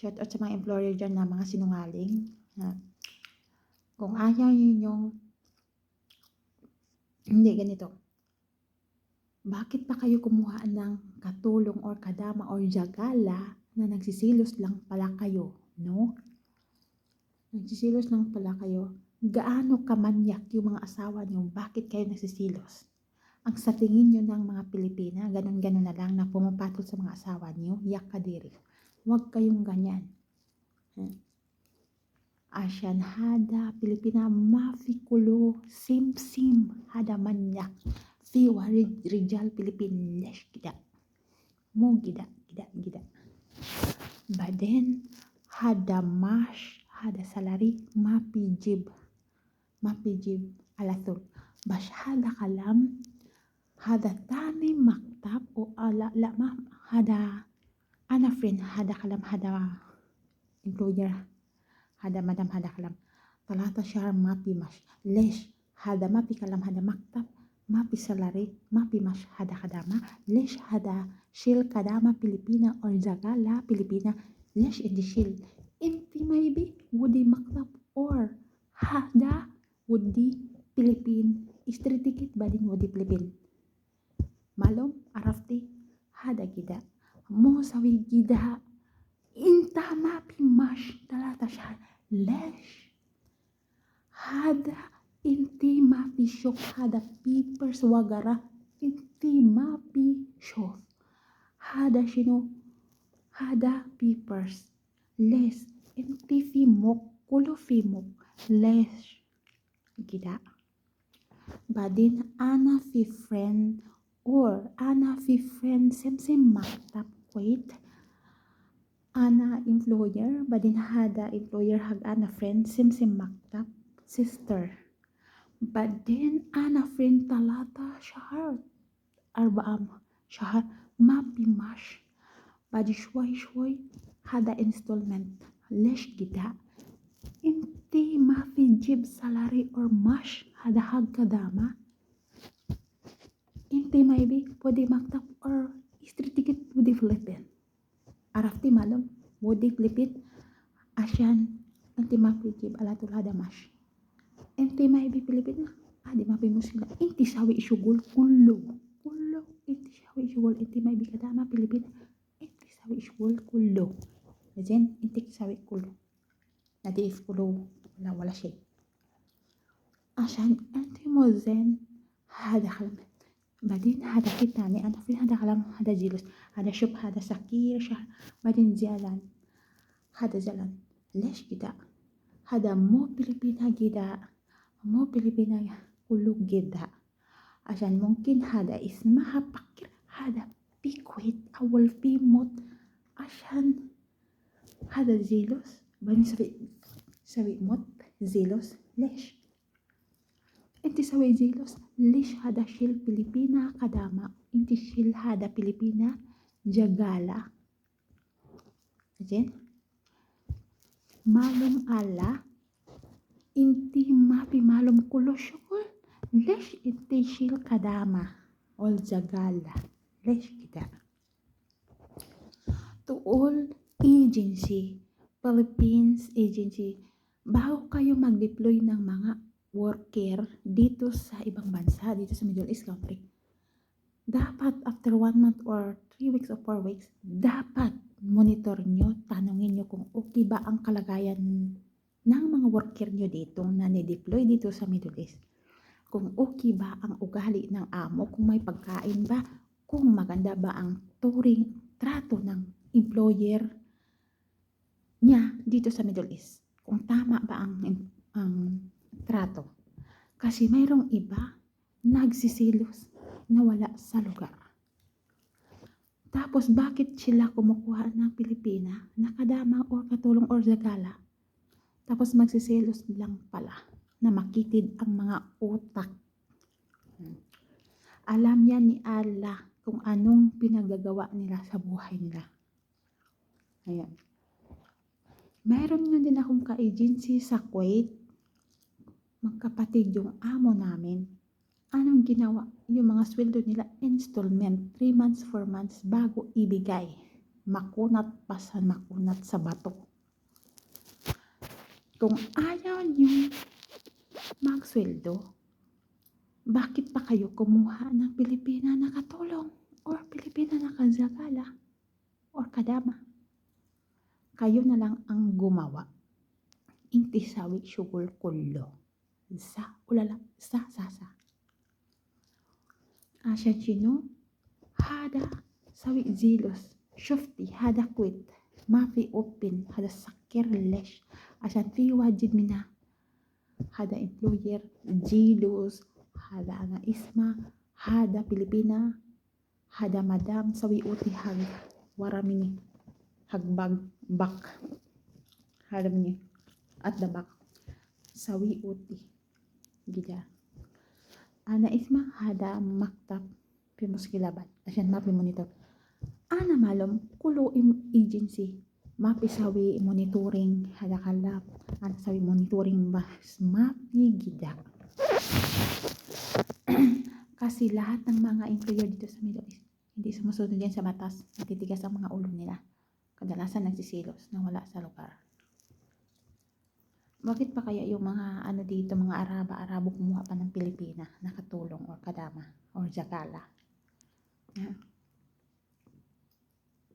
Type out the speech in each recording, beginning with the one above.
Shout out sa mga employer dyan na mga sinungaling. Kung ayaw ninyong hindi ganito. Bakit pa kayo kumuha ng katulong or kadama or jagala na nagsisilos lang pala kayo, no? Nagsisilos lang pala kayo. Gaano kamanyak yung mga asawa niyo? Bakit kayo nagsisilos? Ang sa tingin nyo ng mga Pilipina, ganun-ganun na lang na pumapatol sa mga asawa niyo, yak kadiri. Huwag kayong ganyan. Asyan hada Pilipina mafikulo sim hada manyak fi warid rijal Pilipin lesh gida mo gida. Baden hada mash hada salary mapijib alatul bash hada kalam hada tani maktab o ala lama hada ana friend hada kalam hada employer hada madam hada kalam talata syahr mapi mash lesh hada mapi kalam hada maktab mapi salary mapi mash hada kadama lesh hada shil kadama Pilipina or jagala Pilipina lesh indi shil inti maybe wudi maktab or hada wudi Pilipin istri tikit badin wudi Pilipin malum arafti hada gida mo sawi gida inta mapi mash talata syahr lesh hada inti mapi shof hada papers wagara inti mapi shof hada shino hada papers les inti fimok kulo fimok les gida badin ana fi friend or ana fi friend sem maktab wait ana employer badin hada employer hag ana friend sem maktab sister badin ana friend talata syahr arba'am syahr mapi mash badi shway hada installment lesh gida inti mafi jib salary or mash hada hag kadama inti maybe pwede maktab or istri tikit pwede Philippine arafti malum wodi Philippine asyan inti mapi jib alatul hada mash inti maybe Philippine adi mapi musila inti sawi isyugul kullo inti sawi isyugul inti maybe kadama Philippine inti sawi isyugul kullo Jen inti sawi kullo nadi if kullo wala shay asyan inti mo zen hada kalam badin hada kitani ana fi hada kalam hada jilos hada shub hada sakir syahr badin jalan hada jalan lesh gida hada mo Pilipina gida mo Pilipina kullo gida asyan mungkin hada ismaha pakir hada pikwit awal pimot asyan hada zilos badin sawi mot zilos lesh inti sawi zilos lesh hada shil Pilipina kadama inti shil hada Pilipina jagala Jen malum ala inti mapi malum kulo syukul lesh inti shil kadama ol jagala lesh kita to all agency Philippines agency bago kayo mag-deploy ng mga worker dito sa ibang bansa dito sa Middle East country dapat after 1 month or 3 weeks or 4 weeks dapat monitor nyo tanongin nyo kung okay ba ang kalagayan ng mga worker nyo dito na ni-deploy dito sa Middle East kung okay ba ang ugali ng amo kung may pagkain ba kung maganda ba ang trato ng employer niya dito sa Middle East kung tama ba ang trato kasi mayroong iba nagsisilos na wala sa lugar tapos bakit sila kumukuha ng Pilipina na kadama or katulong or jagala tapos magsisilos lang pala na makitid ang mga utak alam yan ni Allah kung anong pinagagawa nila sa buhay nila ayan mayroon nga din akong ka-agency sa Kuwait magkapatid yung amo namin anong ginawa yung mga sweldo nila installment 3 months 4 months bago ibigay makunat pa sa makunat sa bato. Kung ayaw niyo magsweldo, bakit pa kayo kumuha ng Pilipina na katulong or Pilipina na kazagala or kadama? Kayo na lang ang gumawa. Inti sawi syugol kullo. Sa ulala sa. Asyan sino? Hada sawi zilos. Shofti hada quit. Mafi open hada sakir lesh. Asyan fi wajid mina. Hada employer zilos. Hada nga isma. Hada Pilipina. Hada madam sawi uti hag waramini. Hagbag bak. Hada mini. At the back. Sawi uti. Gida. Ana isma hada maktab pimos kilabat. Asyan mapi monitor. Ana malom kulo agency. Mapi sawi monitoring hada kalap. Ana sawi monitoring mas mapi gida. Kasi lahat ng mga employer dito sa Middle East hindi sumusunod yan sa batas. Natitigas ang mga ulo nila. Kadalasan nagsisilos na wala sa lugar. Bakit pa kaya yung mga dito, mga Arabo kumuha pa ng Pilipina na katulong or kadama or zakala?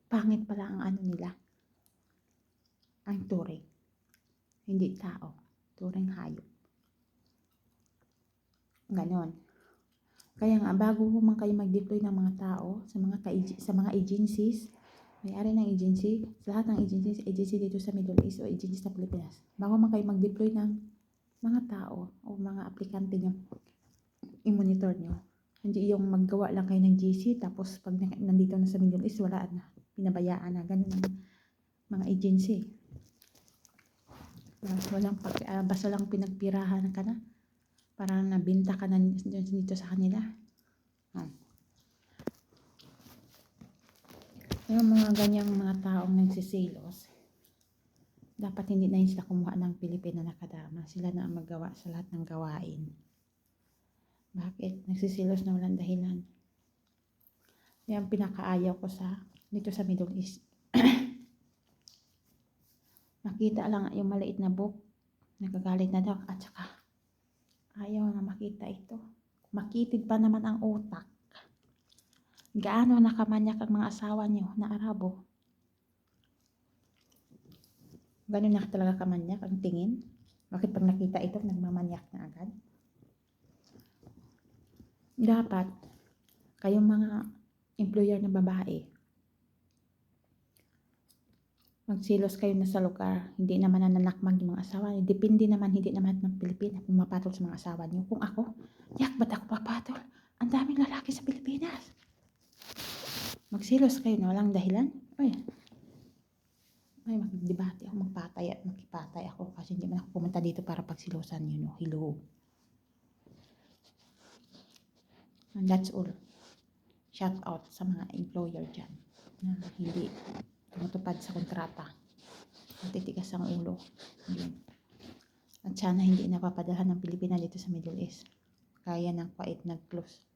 Pangit pala ang nila. Ang turing. Hindi tao. Turing hayop. Ganon. Kaya nga bago man kayo mag-deploy ng mga tao sa mga agencies, may-ari ng agency, sa lahat ng agency dito sa Middle East o agency sa Pilipinas, bago man kayo mag-deploy ng mga tao o mga aplikante nyo, i-monitor nyo. Hindi yung maggawa lang kayo ng GC, tapos pag nandito na sa Middle East, wala na, pinabayaan na, ganun ang mga agency. Basta lang pinagpirahan ka na, para nabinta ka na dito sa kanila. Yung mga ganyang mga taong nagsisilos, dapat hindi na sila kumuha ng Pilipina na kadama. Sila na ang magawa sa lahat ng gawain. Bakit? Nagsisilos na walang dahilan. Yan pinakaayaw ko dito sa Middle East. Makita lang yung maliit na book, nagagalit na daw, at saka ayaw na makita ito. Makitid pa naman ang utak. Gaano nakamanyak ang mga asawa niyo na Arabo? Ganon na talaga kamanyak ang tingin? Bakit pag nakita ito, nagmamanyak na agad? Dapat, kayong mga employer na babae, magsilos kayo na sa lugar. Hindi naman nananakmag yung mga asawa niyo. Depende naman, hindi naman ng Pilipinas pumapatol sa mga asawa niyo. Kung ako, ba't ako papatol? Ang daming lalaki sa Pilipinas. Magsilos kayo na walang dahilan. Ay, magdebate ako, magpatay ako kasi hindi man ako pumunta dito para pagsilosan yun. Hello. And that's all. Shout out sa mga employer dyan na hindi tumutupad sa kontrata. Matitigas ang ulo. Yun. At sana hindi napapadala ng Pilipinas dito sa Middle East. Kaya ng Kuwait nag-close.